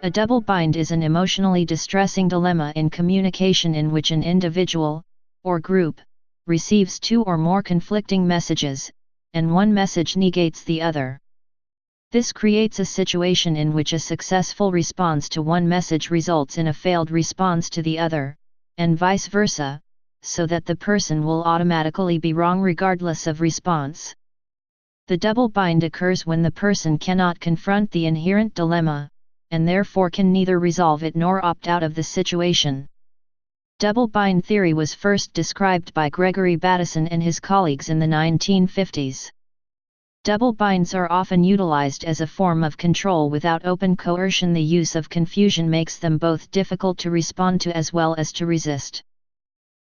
A double bind is an emotionally distressing dilemma in communication in which an individual, or group, receives two or more conflicting messages, and one message negates the other. This creates a situation in which a successful response to one message results in a failed response to the other, and vice versa, so that the person will automatically be wrong regardless of response. The double bind occurs when the person cannot confront the inherent dilemma, and therefore can neither resolve it nor opt out of the situation. Double bind theory was first described by Gregory Bateson and his colleagues in the 1950s. Double binds are often utilized as a form of control without open coercion. The use of confusion makes them both difficult to respond to as well as to resist.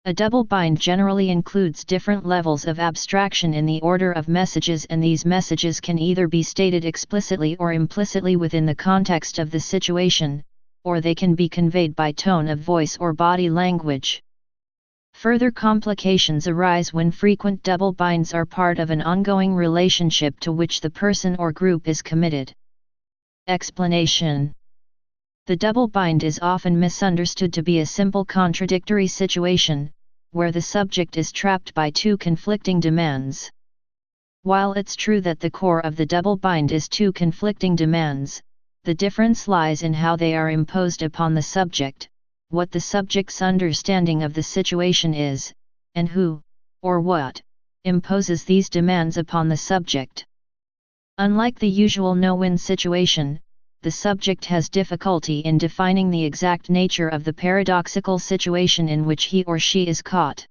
A double bind generally includes different levels of abstraction in the order of messages, and these messages can either be stated explicitly or implicitly within the context of the situation, or they can be conveyed by tone of voice or body language. Further complications arise when frequent double binds are part of an ongoing relationship to which the person or group is committed. Explanation: the double bind is often misunderstood to be a simple contradictory situation, where the subject is trapped by two conflicting demands. While it's true that the core of the double bind is two conflicting demands, the difference lies in how they are imposed upon the subject, what the subject's understanding of the situation is, and who, or what, imposes these demands upon the subject. Unlike the usual no-win situation, the subject has difficulty in defining the exact nature of the paradoxical situation in which he or she is caught.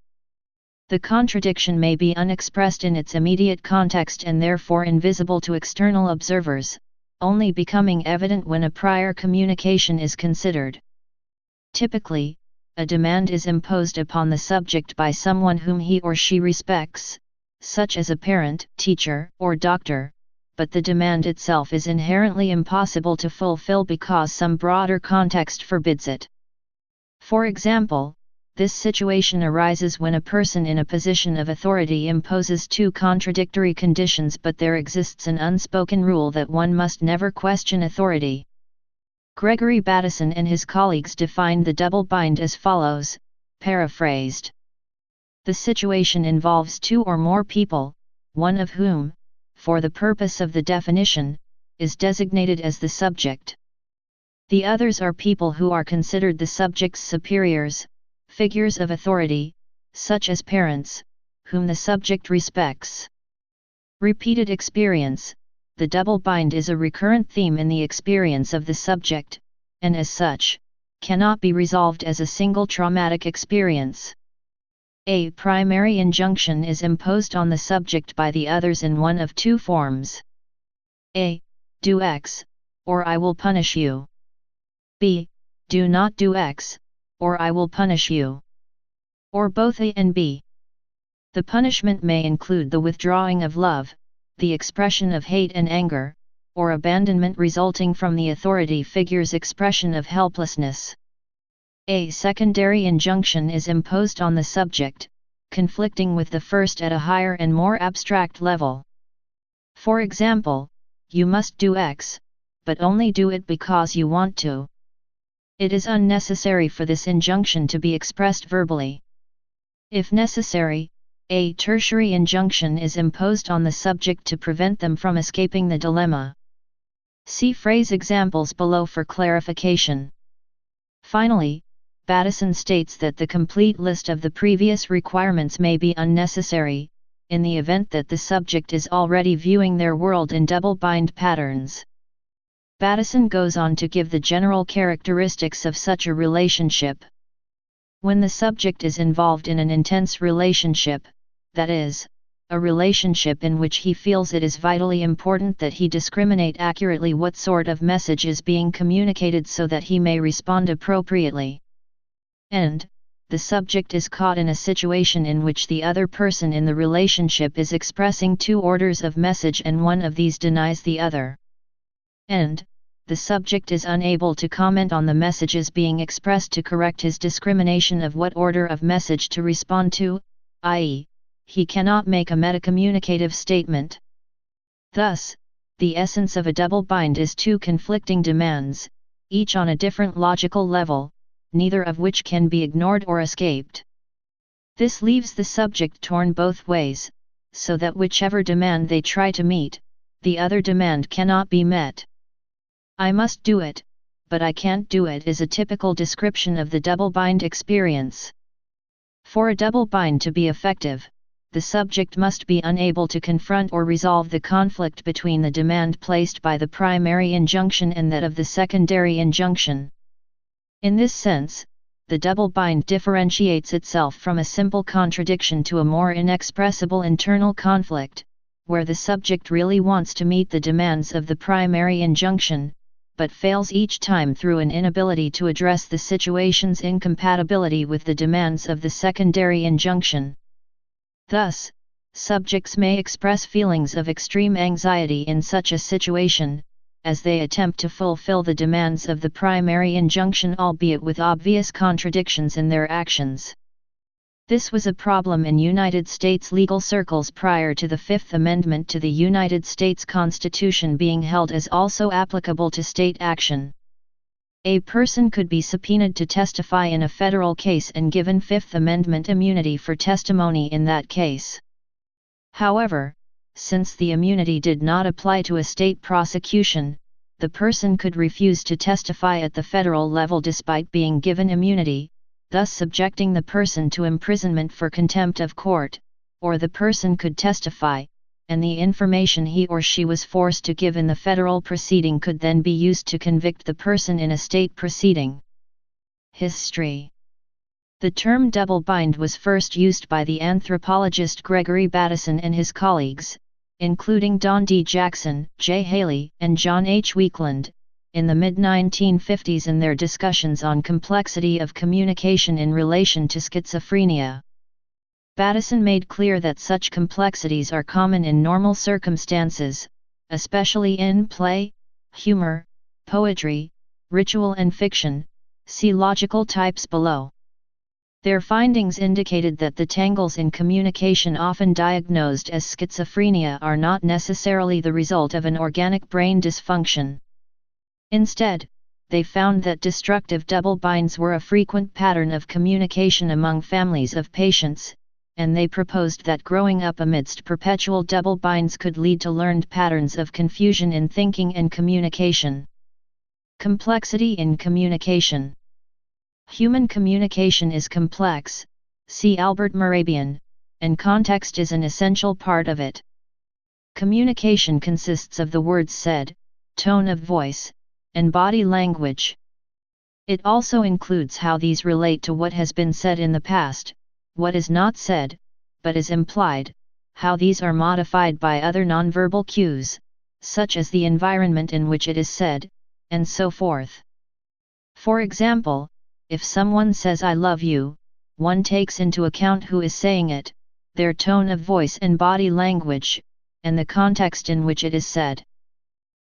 The contradiction may be unexpressed in its immediate context and therefore invisible to external observers, only becoming evident when a prior communication is considered. Typically, a demand is imposed upon the subject by someone whom he or she respects, such as a parent, teacher, or doctor, but the demand itself is inherently impossible to fulfill because some broader context forbids it. For example, this situation arises when a person in a position of authority imposes two contradictory conditions, but there exists an unspoken rule that one must never question authority. Gregory Bateson and his colleagues defined the double bind as follows, paraphrased. The situation involves two or more people, one of whom, for the purpose of the definition, is designated as the subject. The others are people who are considered the subject's superiors, figures of authority, such as parents, whom the subject respects. Repeated experience: the double bind is a recurrent theme in the experience of the subject, and as such, cannot be resolved as a single traumatic experience. A primary injunction is imposed on the subject by the others in one of two forms. A. Do X, or I will punish you. B. Do not do X, or I will punish you. Or both A and B. The punishment may include the withdrawing of love, the expression of hate and anger, or abandonment resulting from the authority figure's expression of helplessness. A secondary injunction is imposed on the subject, conflicting with the first at a higher and more abstract level. For example, you must do X, but only do it because you want to. It is unnecessary for this injunction to be expressed verbally. If necessary, a tertiary injunction is imposed on the subject to prevent them from escaping the dilemma. See phrase examples below for clarification. Finally, Bateson states that the complete list of the previous requirements may be unnecessary, in the event that the subject is already viewing their world in double bind patterns. Bateson goes on to give the general characteristics of such a relationship. When the subject is involved in an intense relationship, that is, a relationship in which he feels it is vitally important that he discriminate accurately what sort of message is being communicated so that he may respond appropriately. And, the subject is caught in a situation in which the other person in the relationship is expressing two orders of message and one of these denies the other. And, the subject is unable to comment on the messages being expressed to correct his discrimination of what order of message to respond to, i.e., he cannot make a metacommunicative statement. Thus, the essence of a double bind is two conflicting demands, each on a different logical level, neither of which can be ignored or escaped. This leaves the subject torn both ways, so that whichever demand they try to meet, the other demand cannot be met. I must do it, but I can't do it is a typical description of the double-bind experience. For a double-bind to be effective, the subject must be unable to confront or resolve the conflict between the demand placed by the primary injunction and that of the secondary injunction. In this sense, the double-bind differentiates itself from a simple contradiction to a more inexpressible internal conflict, where the subject really wants to meet the demands of the primary injunction, but fails each time through an inability to address the situation's incompatibility with the demands of the secondary injunction. Thus, subjects may express feelings of extreme anxiety in such a situation, as they attempt to fulfill the demands of the primary injunction, albeit with obvious contradictions in their actions. This was a problem in United States legal circles prior to the Fifth Amendment to the United States Constitution being held as also applicable to state action. A person could be subpoenaed to testify in a federal case and given Fifth Amendment immunity for testimony in that case. However, since the immunity did not apply to a state prosecution, the person could refuse to testify at the federal level despite being given immunity, thus subjecting the person to imprisonment for contempt of court, or the person could testify, and the information he or she was forced to give in the federal proceeding could then be used to convict the person in a state proceeding. History. The term double-bind was first used by the anthropologist Gregory Bateson and his colleagues, including Don D. Jackson, J. Haley, and John H. Weakland, in the mid-1950s in their discussions on complexity of communication in relation to schizophrenia. Bateson made clear that such complexities are common in normal circumstances, especially in play, humor, poetry, ritual and fiction. See logical types below. Their findings indicated that the tangles in communication often diagnosed as schizophrenia are not necessarily the result of an organic brain dysfunction. Instead, they found that destructive double binds were a frequent pattern of communication among families of patients, and they proposed that growing up amidst perpetual double binds could lead to learned patterns of confusion in thinking and communication. Complexity in communication. Human communication is complex, see Albert Mehrabian, and context is an essential part of it. Communication consists of the words said, tone of voice, and body language. It also includes how these relate to what has been said in the past, what is not said, but is implied, how these are modified by other nonverbal cues, such as the environment in which it is said, and so forth. For example, if someone says I love you, one takes into account who is saying it, their tone of voice and body language, and the context in which it is said.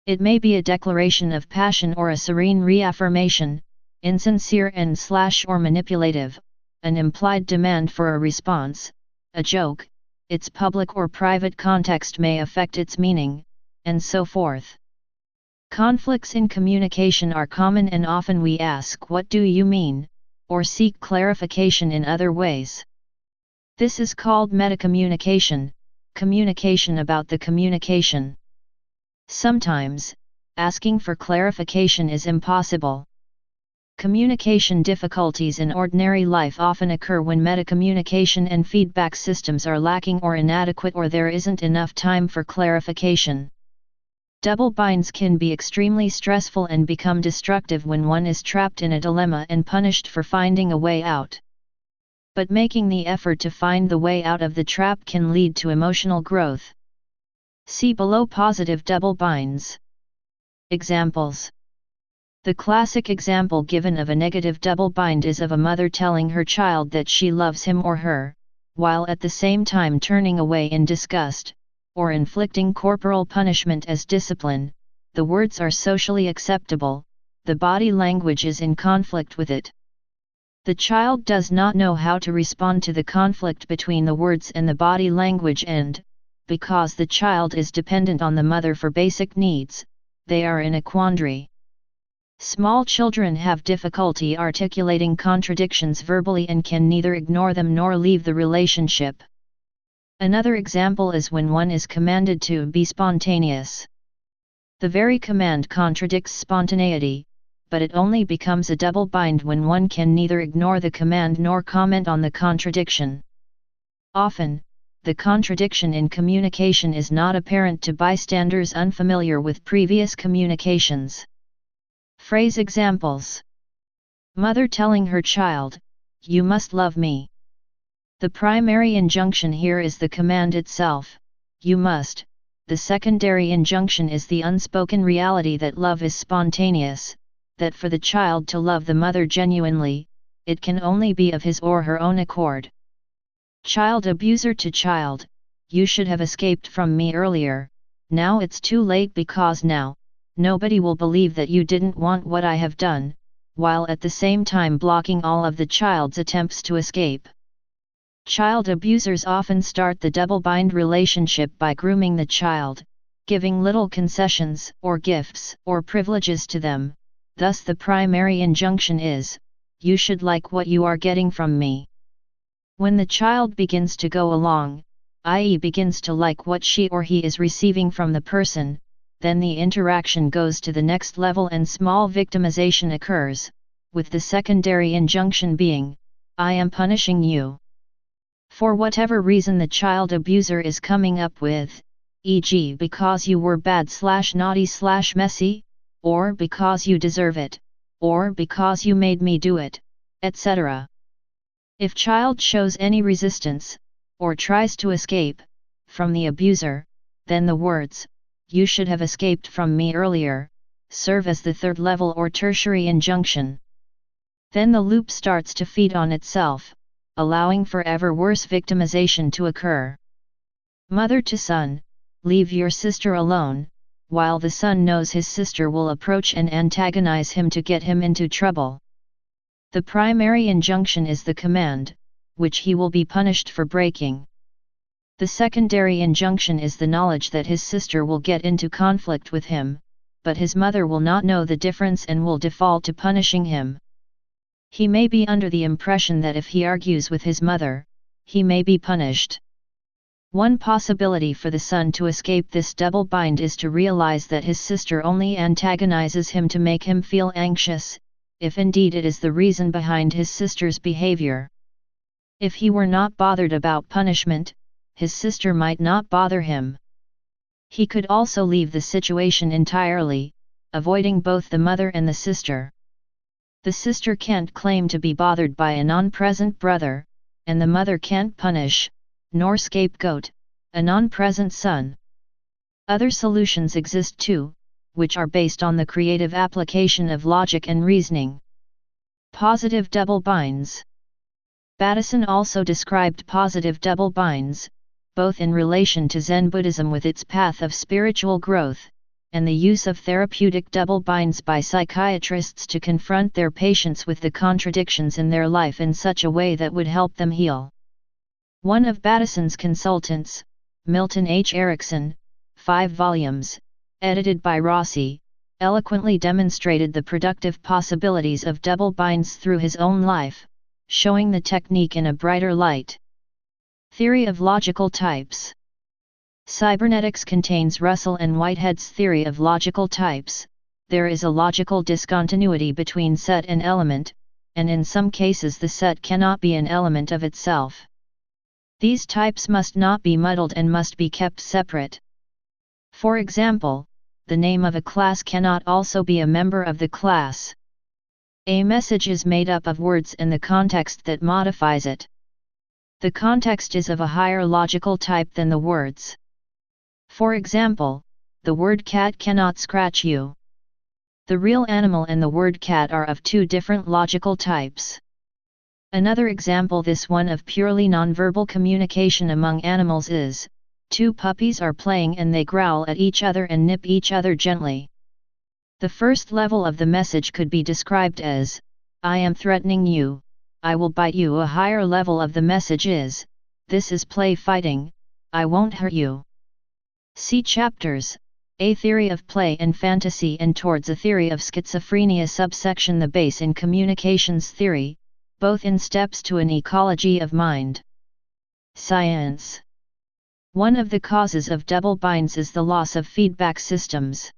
It may be a declaration of passion or a serene reaffirmation, insincere and or manipulative, an implied demand for a response, a joke, its public or private context may affect its meaning, and so forth. Conflicts in communication are common and often we ask what do you mean, or seek clarification in other ways. This is called metacommunication, communication about the communication. Sometimes, asking for clarification is impossible. Communication difficulties in ordinary life often occur when metacommunication and feedback systems are lacking or inadequate or there isn't enough time for clarification. Double binds can be extremely stressful and become destructive when one is trapped in a dilemma and punished for finding a way out. But making the effort to find the way out of the trap can lead to emotional growth. See below positive double binds. Examples. The classic example given of a negative double bind is of a mother telling her child that she loves him or her, while at the same time turning away in disgust, or inflicting corporal punishment as discipline. The words are socially acceptable, the body language is in conflict with it. The child does not know how to respond to the conflict between the words and the body language and, because the child is dependent on the mother for basic needs, they are in a quandary. Small children have difficulty articulating contradictions verbally and can neither ignore them nor leave the relationship. Another example is when one is commanded to be spontaneous. The very command contradicts spontaneity, but it only becomes a double bind when one can neither ignore the command nor comment on the contradiction. Often, the contradiction in communication is not apparent to bystanders unfamiliar with previous communications. Phrase examples: Mother telling her child, "You must love me." The primary injunction here is the command itself, "You must." The secondary injunction is the unspoken reality that love is spontaneous, that for the child to love the mother genuinely, it can only be of his or her own accord. Child abuser to child: "You should have escaped from me earlier, now it's too late because now, nobody will believe that you didn't want what I have done," while at the same time blocking all of the child's attempts to escape. Child abusers often start the double-bind relationship by grooming the child, giving little concessions or gifts or privileges to them. Thus the primary injunction is, "You should like what you are getting from me." When the child begins to go along, i.e. begins to like what she or he is receiving from the person, then the interaction goes to the next level and small victimization occurs, with the secondary injunction being, "I am punishing you." For whatever reason the child abuser is coming up with, e.g. because you were bad/naughty/messy, or because you deserve it, or because you made me do it, etc. If child shows any resistance, or tries to escape, from the abuser, then the words, "You should have escaped from me earlier," serve as the third level or tertiary injunction. Then the loop starts to feed on itself, allowing for ever worse victimization to occur. Mother to son: "Leave your sister alone," while the son knows his sister will approach and antagonize him to get him into trouble. The primary injunction is the command, which he will be punished for breaking. The secondary injunction is the knowledge that his sister will get into conflict with him, but his mother will not know the difference and will default to punishing him. He may be under the impression that if he argues with his mother, he may be punished. One possibility for the son to escape this double bind is to realize that his sister only antagonizes him to make him feel anxious, if indeed it is the reason behind his sister's behavior. If he were not bothered about punishment, his sister might not bother him. He could also leave the situation entirely, avoiding both the mother and the sister. The sister can't claim to be bothered by a non-present brother, and the mother can't punish, nor scapegoat, a non-present son. Other solutions exist too, which are based on the creative application of logic and reasoning. Positive double binds. Bateson also described positive double binds, both in relation to Zen Buddhism with its path of spiritual growth, and the use of therapeutic double binds by psychiatrists to confront their patients with the contradictions in their life in such a way that would help them heal. One of Bateson's consultants, Milton H. Erickson, 5 volumes, edited by Rossi, eloquently demonstrated the productive possibilities of double binds through his own life, showing the technique in a brighter light. Theory of logical types. Cybernetics contains Russell and Whitehead's theory of logical types. There is a logical discontinuity between set and element, and in some cases the set cannot be an element of itself. These types must not be muddled and must be kept separate. For example, the name of a class cannot also be a member of the class. A message is made up of words and the context that modifies it. The context is of a higher logical type than the words. For example, the word cat cannot scratch you. The real animal and the word cat are of two different logical types. Another example, this one of purely nonverbal communication among animals, is, two puppies are playing and they growl at each other and nip each other gently. The first level of the message could be described as, "I am threatening you, I will bite you." A higher level of the message is, "This is play fighting, I won't hurt you." See chapters A Theory of Play and Fantasy and Towards a Theory of Schizophrenia subsection The Base in Communications Theory, both in Steps to an Ecology of Mind. Science. One of the causes of double binds is the loss of feedback systems.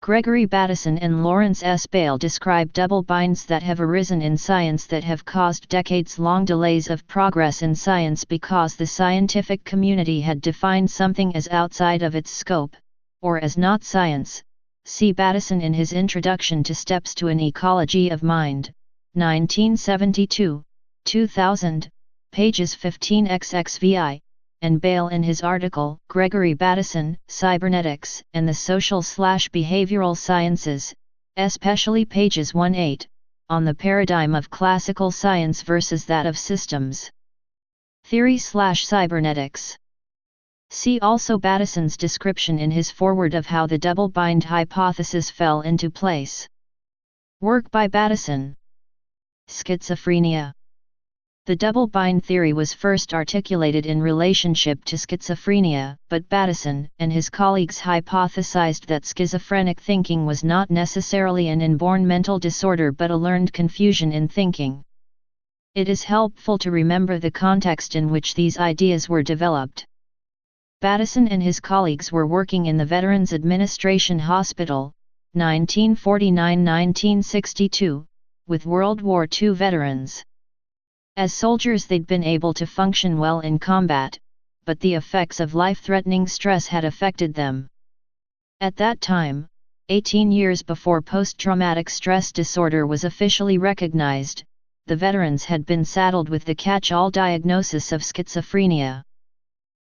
Gregory Bateson and Lawrence S. Bale describe double binds that have arisen in science that have caused decades-long delays of progress in science because the scientific community had defined something as outside of its scope, or as not science. See Bateson in his Introduction to Steps to an Ecology of Mind, 1972, 2000, pages 15xxvi, and Bale in his article, Gregory Bateson, Cybernetics and the Social/Behavioral Sciences, especially pages 1-8, on the paradigm of classical science versus that of systems theory/cybernetics. See also Bateson's description in his foreword of how the double-bind hypothesis fell into place. Work by Bateson. Schizophrenia. The double-bind theory was first articulated in relationship to schizophrenia, but Bateson and his colleagues hypothesized that schizophrenic thinking was not necessarily an inborn mental disorder but a learned confusion in thinking. It is helpful to remember the context in which these ideas were developed. Bateson and his colleagues were working in the Veterans Administration Hospital, 1949–1962, with World War II veterans. As soldiers they'd been able to function well in combat, but the effects of life-threatening stress had affected them. At that time, 18 years before post-traumatic stress disorder was officially recognized, the veterans had been saddled with the catch-all diagnosis of schizophrenia.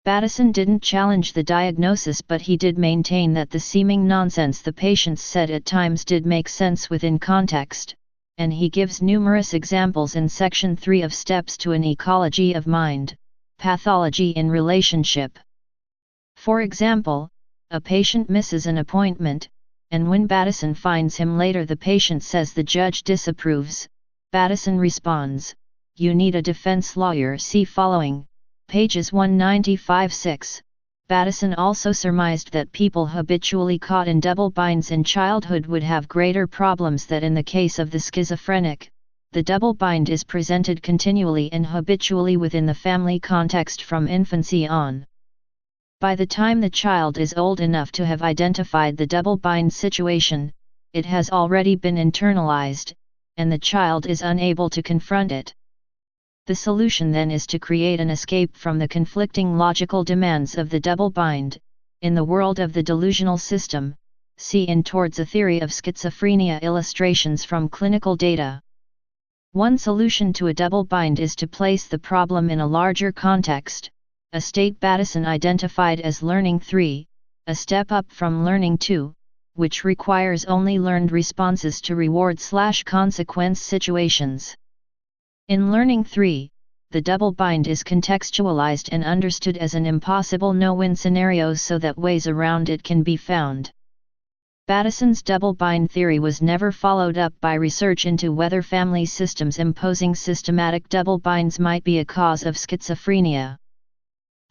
Bateson didn't challenge the diagnosis, but he did maintain that the seeming nonsense the patients said at times did make sense within context, and he gives numerous examples in Section 3 of Steps to an Ecology of Mind, Pathology in Relationship. For example, a patient misses an appointment, and when Bateson finds him later the patient says the judge disapproves. Bateson responds, "You need a defense lawyer." See following, pages 195–6. Bateson also surmised that people habitually caught in double binds in childhood would have greater problems than in the case of the schizophrenic. The double bind is presented continually and habitually within the family context from infancy on. By the time the child is old enough to have identified the double bind situation, it has already been internalized, and the child is unable to confront it. The solution then is to create an escape from the conflicting logical demands of the double bind. In the world of the delusional system, see in Towards a Theory of Schizophrenia illustrations from clinical data. One solution to a double bind is to place the problem in a larger context, a state Bateson identified as Learning 3, a step up from Learning 2, which requires only learned responses to reward/consequence situations. In Learning 3, the double bind is contextualized and understood as an impossible no-win scenario so that ways around it can be found. Bateson's double bind theory was never followed up by research into whether family systems imposing systematic double binds might be a cause of schizophrenia.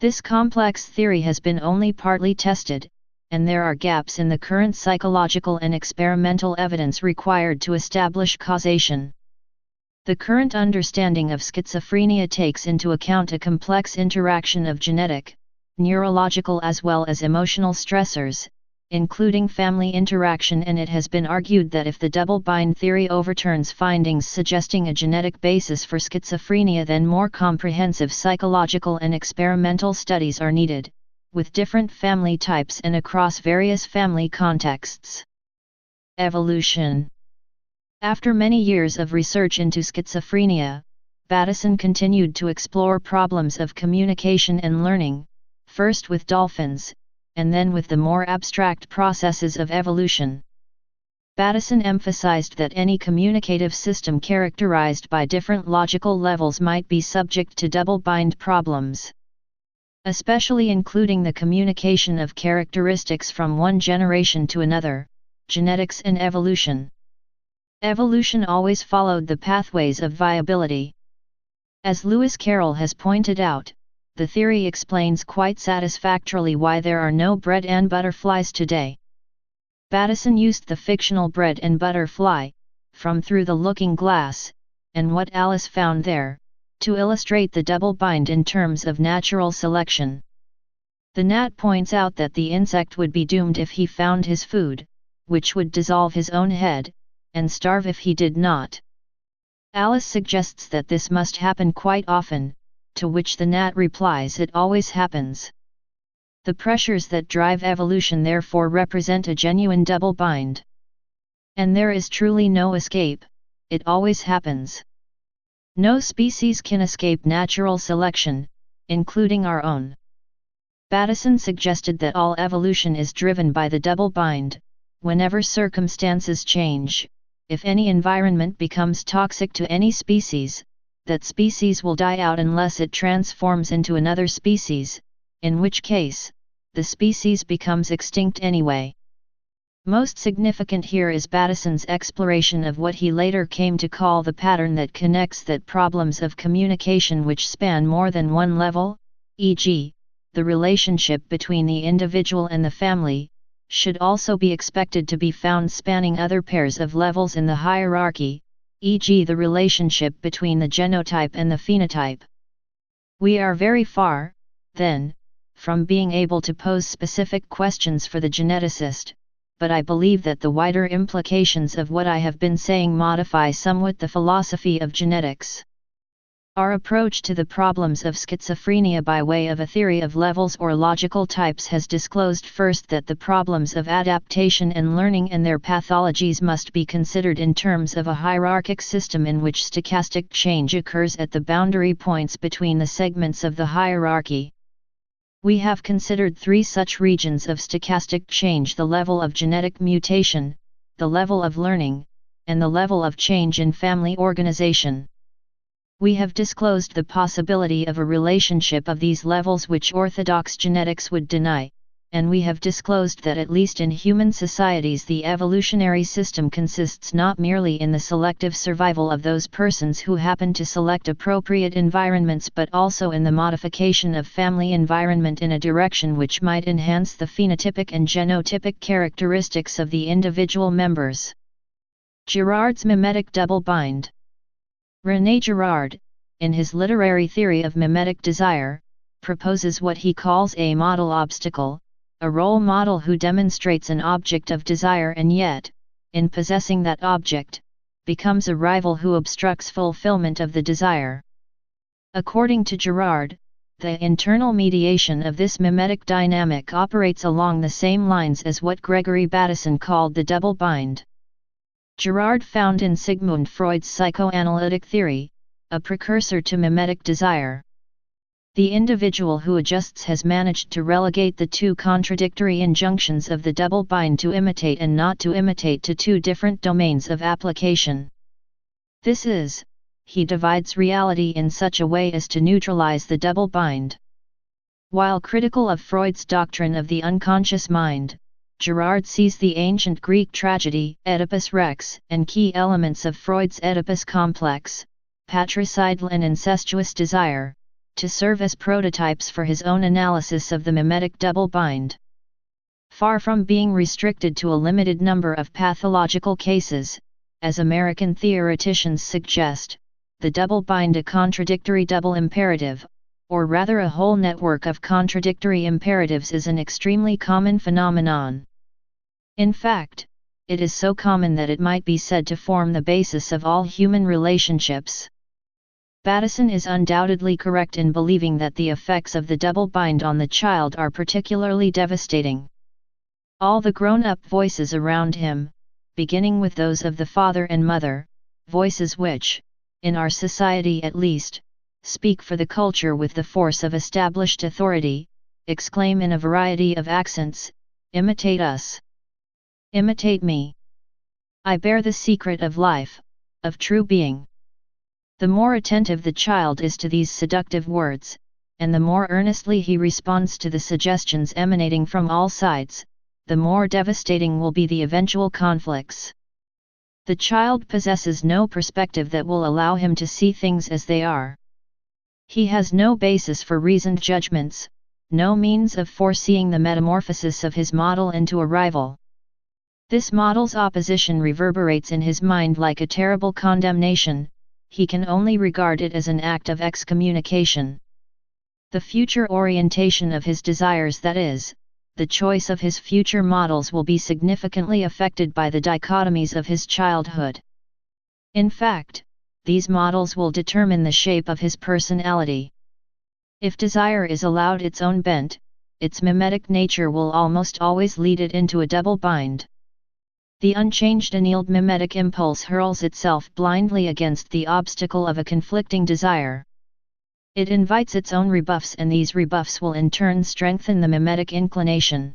This complex theory has been only partly tested, and there are gaps in the current psychological and experimental evidence required to establish causation. The current understanding of schizophrenia takes into account a complex interaction of genetic, neurological as well as emotional stressors, including family interaction, and it has been argued that if the double bind theory overturns findings suggesting a genetic basis for schizophrenia, then more comprehensive psychological and experimental studies are needed, with different family types and across various family contexts. Evolution. After many years of research into schizophrenia, Bateson continued to explore problems of communication and learning, first with dolphins, and then with the more abstract processes of evolution. Bateson emphasized that any communicative system characterized by different logical levels might be subject to double bind problems, especially including the communication of characteristics from one generation to another, genetics and evolution. Evolution always followed the pathways of viability. As Lewis Carroll has pointed out, the theory explains quite satisfactorily why there are no bread and butter flies today. Bateson used the fictional bread and butter fly, from Through the Looking Glass, and What Alice Found There, to illustrate the double bind in terms of natural selection. The gnat points out that the insect would be doomed if he found his food, which would dissolve his own head, and starve if he did not. Alice suggests that this must happen quite often, to which the gnat replies it always happens. The pressures that drive evolution therefore represent a genuine double bind. And there is truly no escape, it always happens. No species can escape natural selection, including our own. Bateson suggested that all evolution is driven by the double bind. Whenever circumstances change, if any environment becomes toxic to any species, that species will die out unless it transforms into another species, in which case, the species becomes extinct anyway. Most significant here is Bateson's exploration of what he later came to call the pattern that connects that problems of communication which span more than one level, e.g., the relationship between the individual and the family, should also be expected to be found spanning other pairs of levels in the hierarchy, e.g. the relationship between the genotype and the phenotype. We are very far, then, from being able to pose specific questions for the geneticist, but I believe that the wider implications of what I have been saying modify somewhat the philosophy of genetics. Our approach to the problems of schizophrenia by way of a theory of levels or logical types has disclosed first that the problems of adaptation and learning and their pathologies must be considered in terms of a hierarchic system in which stochastic change occurs at the boundary points between the segments of the hierarchy. We have considered three such regions of stochastic change: the level of genetic mutation, the level of learning, and the level of change in family organization. We have disclosed the possibility of a relationship of these levels which orthodox genetics would deny, and we have disclosed that at least in human societies the evolutionary system consists not merely in the selective survival of those persons who happen to select appropriate environments but also in the modification of family environment in a direction which might enhance the phenotypic and genotypic characteristics of the individual members. Gerard's mimetic double bind. René Gerard, in his literary theory of mimetic desire, proposes what he calls a model obstacle, a role model who demonstrates an object of desire and yet, in possessing that object, becomes a rival who obstructs fulfillment of the desire. According to Gerard, the internal mediation of this mimetic dynamic operates along the same lines as what Gregory Bateson called the double bind. Gerard found in Sigmund Freud's psychoanalytic theory, a precursor to mimetic desire. The individual who adjusts has managed to relegate the two contradictory injunctions of the double bind to imitate and not to imitate to two different domains of application. This is, he divides reality in such a way as to neutralize the double bind. While critical of Freud's doctrine of the unconscious mind, Gerard sees the ancient Greek tragedy, Oedipus Rex, and key elements of Freud's Oedipus complex, patricidal and incestuous desire, to serve as prototypes for his own analysis of the mimetic double bind. Far from being restricted to a limited number of pathological cases, as American theoreticians suggest, the double bind a contradictory double imperative, or rather a whole network of contradictory imperatives, is an extremely common phenomenon. In fact, it is so common that it might be said to form the basis of all human relationships. Bateson is undoubtedly correct in believing that the effects of the double bind on the child are particularly devastating. All the grown-up voices around him, beginning with those of the father and mother, voices which, in our society at least, speak for the culture with the force of established authority, exclaim in a variety of accents, "Imitate us! Imitate me! I bear the secret of life, of true being." The more attentive the child is to these seductive words, and the more earnestly he responds to the suggestions emanating from all sides, the more devastating will be the eventual conflicts. The child possesses no perspective that will allow him to see things as they are. He has no basis for reasoned judgments, no means of foreseeing the metamorphosis of his model into a rival. This model's opposition reverberates in his mind like a terrible condemnation, he can only regard it as an act of excommunication. The future orientation of his desires, that is, the choice of his future models, will be significantly affected by the dichotomies of his childhood. In fact, these models will determine the shape of his personality. If desire is allowed its own bent, its mimetic nature will almost always lead it into a double bind. The unchanged annealed mimetic impulse hurls itself blindly against the obstacle of a conflicting desire. It invites its own rebuffs, and these rebuffs will in turn strengthen the mimetic inclination.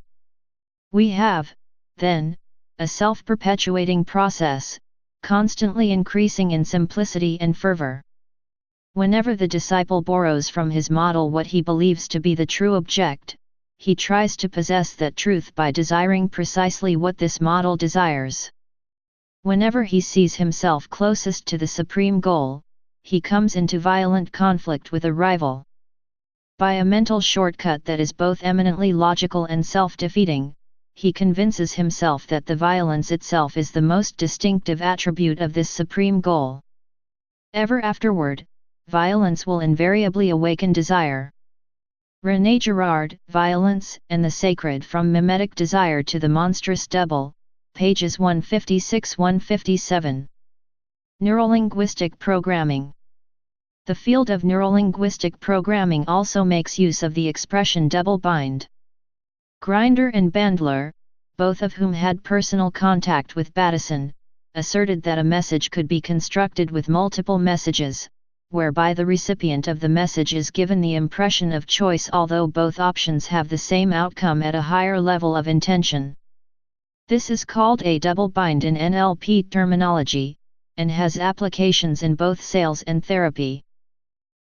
We have, then, a self-perpetuating process, constantly increasing in simplicity and fervor. Whenever the disciple borrows from his model what he believes to be the true object, he tries to possess that truth by desiring precisely what this model desires. Whenever he sees himself closest to the supreme goal, he comes into violent conflict with a rival. By a mental shortcut that is both eminently logical and self-defeating, he convinces himself that the violence itself is the most distinctive attribute of this supreme goal. Ever afterward, violence will invariably awaken desire. René Gerard, Violence and the Sacred from Mimetic Desire to the Monstrous Double, pages 156–157. Neurolinguistic Programming. The field of neurolinguistic programming also makes use of the expression double bind. Grinder and Bandler, both of whom had personal contact with Bateson, asserted that a message could be constructed with multiple messages, whereby the recipient of the message is given the impression of choice although both options have the same outcome at a higher level of intention. This is called a double bind in NLP terminology, and has applications in both sales and therapy.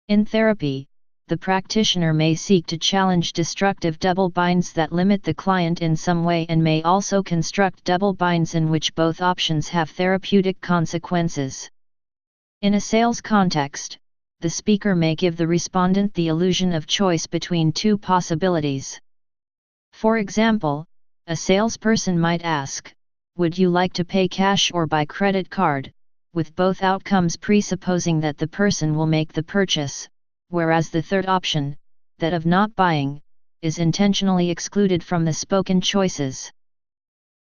In therapy, the practitioner may seek to challenge destructive double binds that limit the client in some way, and may also construct double binds in which both options have therapeutic consequences. In a sales context, the speaker may give the respondent the illusion of choice between two possibilities. For example, a salesperson might ask, "Would you like to pay cash or by credit card?" with both outcomes presupposing that the person will make the purchase, whereas the third option, that of not buying, is intentionally excluded from the spoken choices.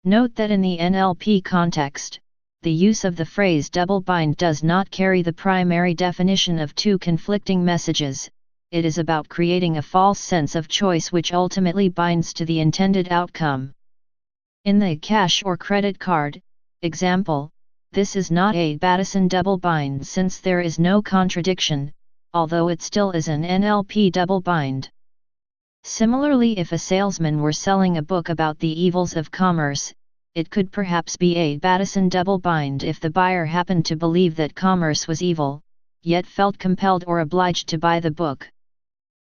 Note that in the NLP context, the use of the phrase double bind does not carry the primary definition of two conflicting messages. It is about creating a false sense of choice which ultimately binds to the intended outcome. In the cash or credit card example, this is not a Bateson double bind since there is no contradiction, although it still is an NLP double bind. Similarly, if a salesman were selling a book about the evils of commerce, it could perhaps be a Bateson double bind if the buyer happened to believe that commerce was evil, yet felt compelled or obliged to buy the book.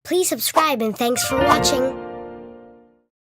Please subscribe and thanks for watching.